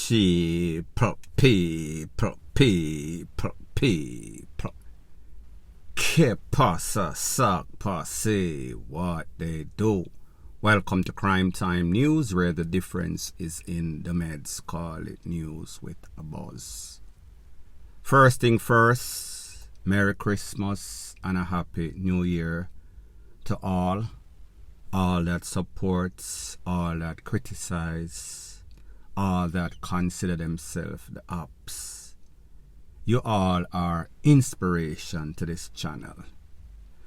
People. Que pasa, suck, passe, what they do. Welcome to Crime Time News, where the difference is in the meds. Call it news with a buzz. First thing first, Merry Christmas and a Happy New Year to all that supports, all that criticize, all that consider themselves the ops. You all are inspiration to this channel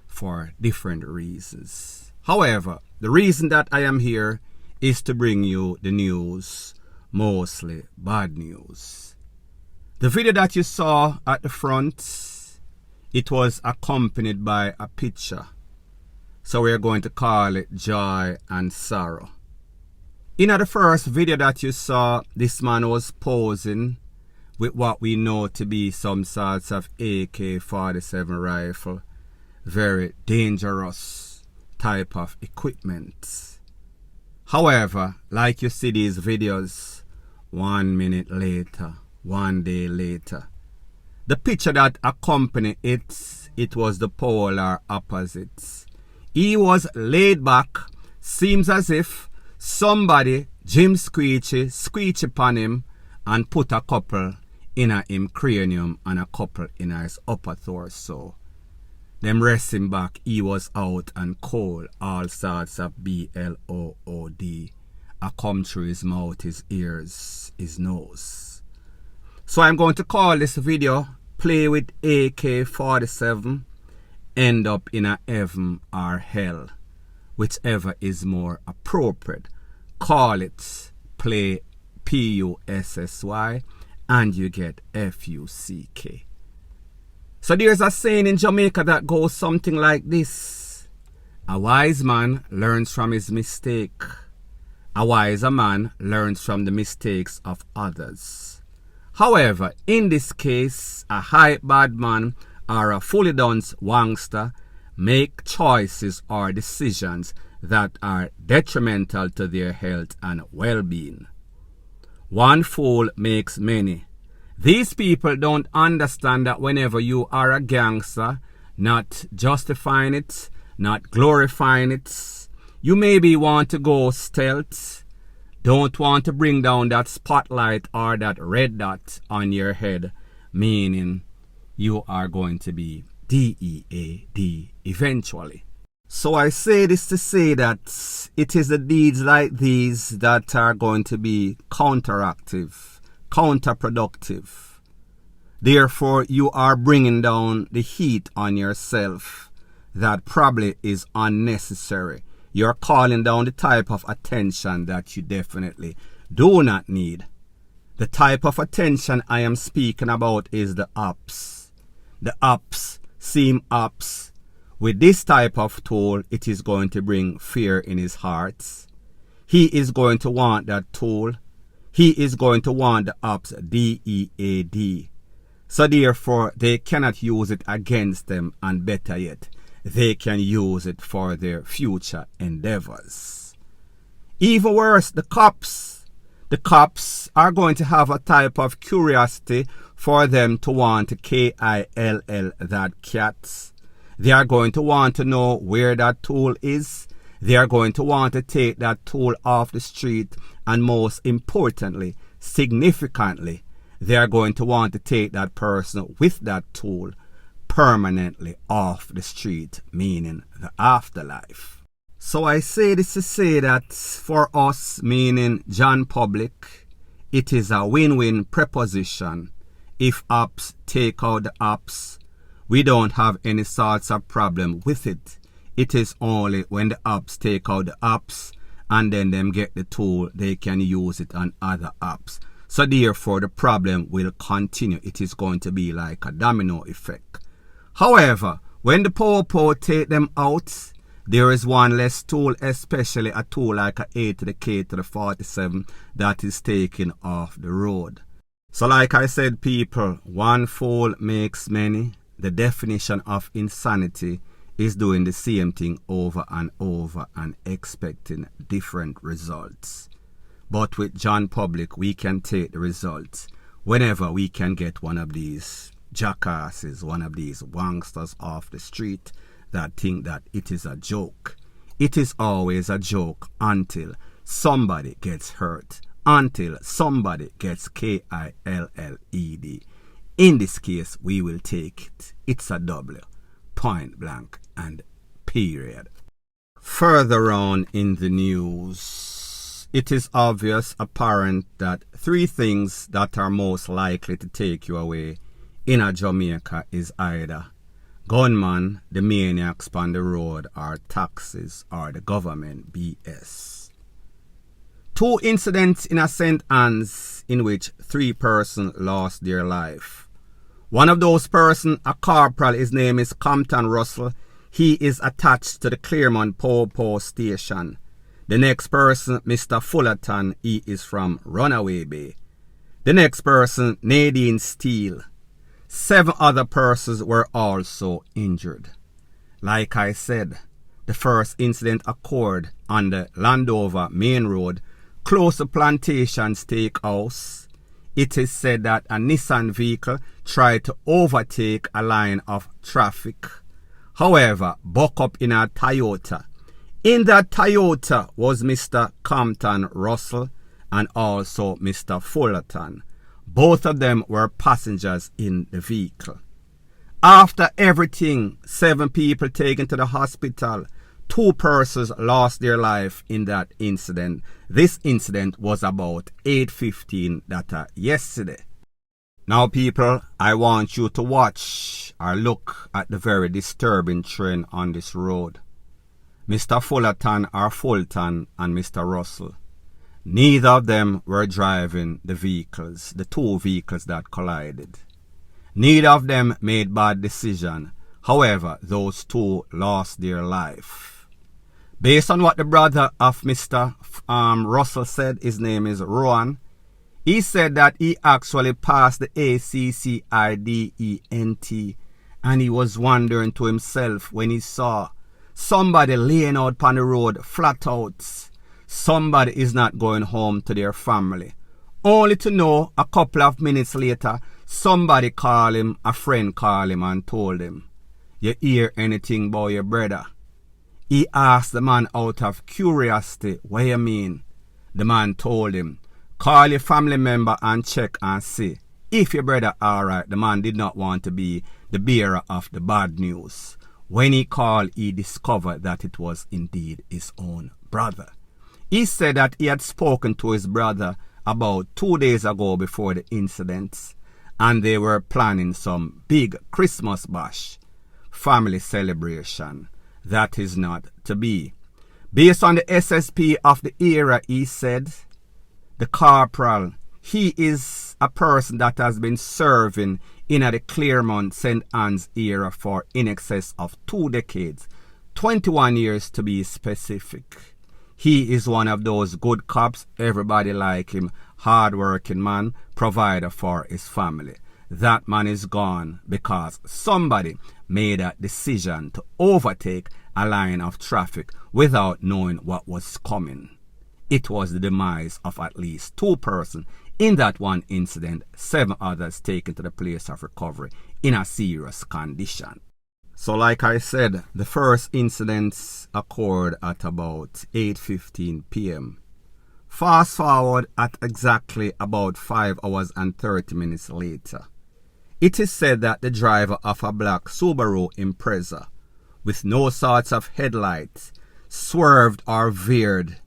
for different reasons. However, the reason that I am here is to bring you the news, mostly bad news. The video that you saw at the front, it was accompanied by a picture. So we're going to call it Joy and Sorrow. In the first video that you saw, this man was posing with what we know to be some sorts of AK-47 rifle. Very dangerous type of equipment. However, like you see these videos, 1 minute later, 1 day later, the picture that accompanied it was the polar opposites. He was laid back, seems as if somebody Jim squeechy upon him and put a couple in him cranium and a couple in his upper torso. Them rest him back, he was out and cold, all sorts of BLOOD. I come through his mouth, his ears, his nose. So I'm going to call this video Play with AK-47, End Up in a Heaven or Hell, whichever is more appropriate. Call it Play PUSSY and you get FUCK. So there's a saying in Jamaica that goes something like this: a wise man learns from his mistake. A wiser man learns from the mistakes of others. However, in this case, a hype bad man or a fully done wangster make choices or decisions that are detrimental to their health and well-being. One fool makes many. These people don't understand that whenever you are a gangster, not justifying it, not glorifying it, you maybe want to go stealth, don't want to bring down that spotlight or that red dot on your head, meaning you are going to be DEAD eventually. So I say this to say that it is the deeds like these that are going to be counteractive, counterproductive. Therefore, you are bringing down the heat on yourself that probably is unnecessary. You're calling down the type of attention that you definitely do not need. The type of attention I am speaking about is the ops. The ops seem ops. With this type of tool, it is going to bring fear in his heart. He is going to want that tool. He is going to want the ops DEAD. So therefore, they cannot use it against them, and better yet, they can use it for their future endeavors. Even worse, the cops. The cops are going to have a type of curiosity for them to want to KILL that cat. They are going to want to know where that tool is. They are going to want to take that tool off the street. And most importantly, significantly, they are going to want to take that person with that tool permanently off the street, meaning the afterlife. So I say this to say that for us, meaning John Public, it is a win-win proposition. If ops take out the ops, we don't have any sorts of problem with it. It is only when the ops take out the ops and then them get the tool, they can use it on other ops. So therefore the problem will continue. It is going to be like a domino effect. However, when the popo take them out, there is one less tool, especially a tool like a A to the K to the 47 that is taken off the road. So like I said, people, one fool makes many. The definition of insanity is doing the same thing over and over and expecting different results. But with John Public, we can take the results whenever we can get one of these jackasses, one of these wangsters off the street that think that it is a joke. It is always a joke until somebody gets hurt, until somebody gets KILLED. In this case, we will take it. It's a W, point blank and period. Further on in the news, it is obvious, apparent that 3 things that are most likely to take you away in a Jamaica is either gunman, the maniacs on the road, or taxes, or the government BS. 2 incidents in a St. Anne's in which 3 persons lost their life. One of those persons, a corporal, his name is Campton Russell. He is attached to the Claremont Popo station. The next person, Mr. Fullerton, he is from Runaway Bay. The next person, Nadine Steele. 7 other persons were also injured. Like I said, the first incident occurred on the Landover Main Road, close to Plantation Steakhouse. It is said that a Nissan vehicle tried to overtake a line of traffic. However, buck up in a Toyota. In that Toyota was Mr. Campton Russell and also Mr. Fullerton. Both of them were passengers in the vehicle. After everything, 7 people taken to the hospital. 2 persons lost their life in that incident. This incident was about 8:15 yesterday. Now people, I want you to watch or look at the very disturbing trend on this road. Mr. Fullerton or Fulton and Mr. Russell. Neither of them were driving the vehicles, the 2 vehicles that collided. Neither of them made bad decision. However, those 2 lost their life. Based on what the brother of Mr. Russell said, his name is Rowan, he said that he actually passed the ACCIDENT and he was wondering to himself when he saw somebody laying out on the road flat out. Somebody is not going home to their family. Only to know a couple of minutes later, somebody called him, a friend called him and told him, "You hear anything about your brother?" He asked the man out of curiosity, "What you mean?" The man told him, "Call your family member and check and see if your brother alright." The man did not want to be the bearer of the bad news. When he called, he discovered that it was indeed his own brother. He said that he had spoken to his brother about 2 days ago before the incidents, and they were planning some big Christmas bash, family celebration. That is not to be. Based on the SSP of the era, he said, the corporal, he is a person that has been serving in the Claremont St. Anne's era for in excess of 2 decades, 21 years to be specific. He is one of those good cops, everybody like him, hard-working man, provider for his family. That man is gone because somebody made a decision to overtake a line of traffic without knowing what was coming. It was the demise of at least 2 persons in that one incident, 7 others taken to the place of recovery in a serious condition. So like I said, the first incidents occurred at about 8:15 p.m. Fast forward at exactly about 5 hours and 30 minutes later. It is said that the driver of a black Subaru Impreza with no sorts of headlights swerved or veered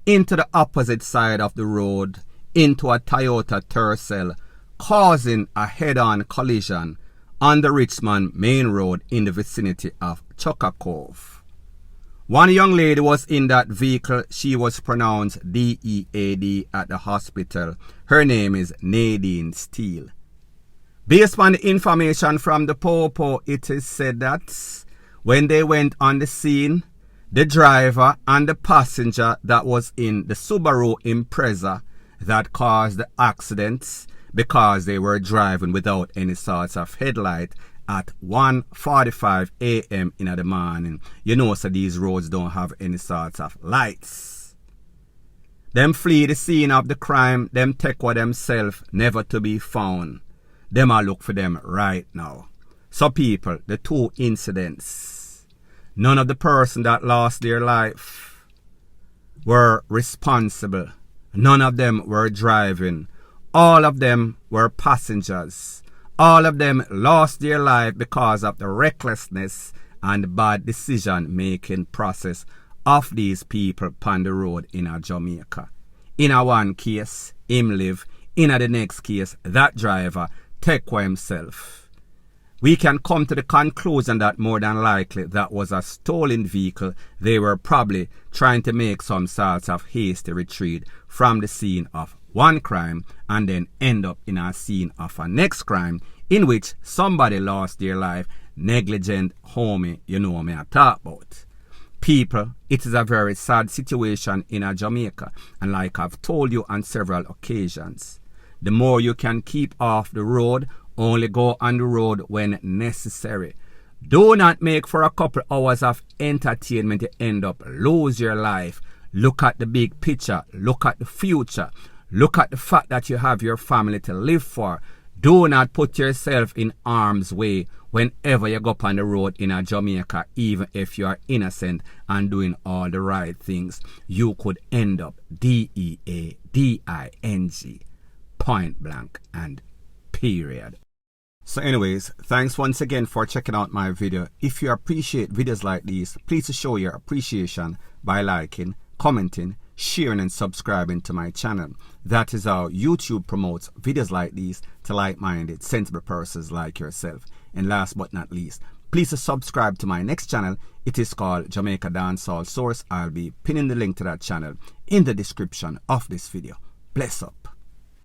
into the opposite side of the road into a Toyota Tercel, causing a head-on collision on the Richmond Main Road in the vicinity of Chucker Cove. One young lady was in that vehicle. She was pronounced DEAD at the hospital. Her name is Nadine Steele. Based on the information from the Popo, it is said that when they went on the scene, the driver and the passenger that was in the Subaru Impreza that caused the accidents, because they were driving without any sorts of headlight at 1:45 a.m. in the morning. You know, so these roads don't have any sorts of lights. Them flee the scene of the crime, them take what themself never to be found. Them a look for them right now. So people, the two incidents, none of the person that lost their life were responsible. None of them were driving. All of them were passengers. All of them lost their life because of the recklessness and bad decision-making process of these people upon the road in Jamaica. In a one case, him live. In the next case, that driver take for himself. We can come to the conclusion that more than likely that was a stolen vehicle. They were probably trying to make some sort of hasty retreat from the scene of one crime and then end up in a scene of a next crime in which somebody lost their life. Negligent homie, you know what I talk about. People, it is a very sad situation in Jamaica, and like I've told you on several occasions, the more you can keep off the road, only go on the road when necessary. Do not make for a couple hours of entertainment to end up lose your life. Look at the big picture. Look at the future. Look at the fact that you have your family to live for. Do not put yourself in harm's way whenever you go up on the road in Jamaica, even if you are innocent and doing all the right things. You could end up DEADING, point blank and period. So anyways, thanks once again for checking out my video. If you appreciate videos like these, please show your appreciation by liking, commenting, sharing and subscribing to my channel. That is how YouTube promotes videos like these to like-minded, sensible persons like yourself. And last but not least, please subscribe to my next channel. It is called Jamaica Dancehall Source. I'll be pinning the link to that channel in the description of this video. Bless up.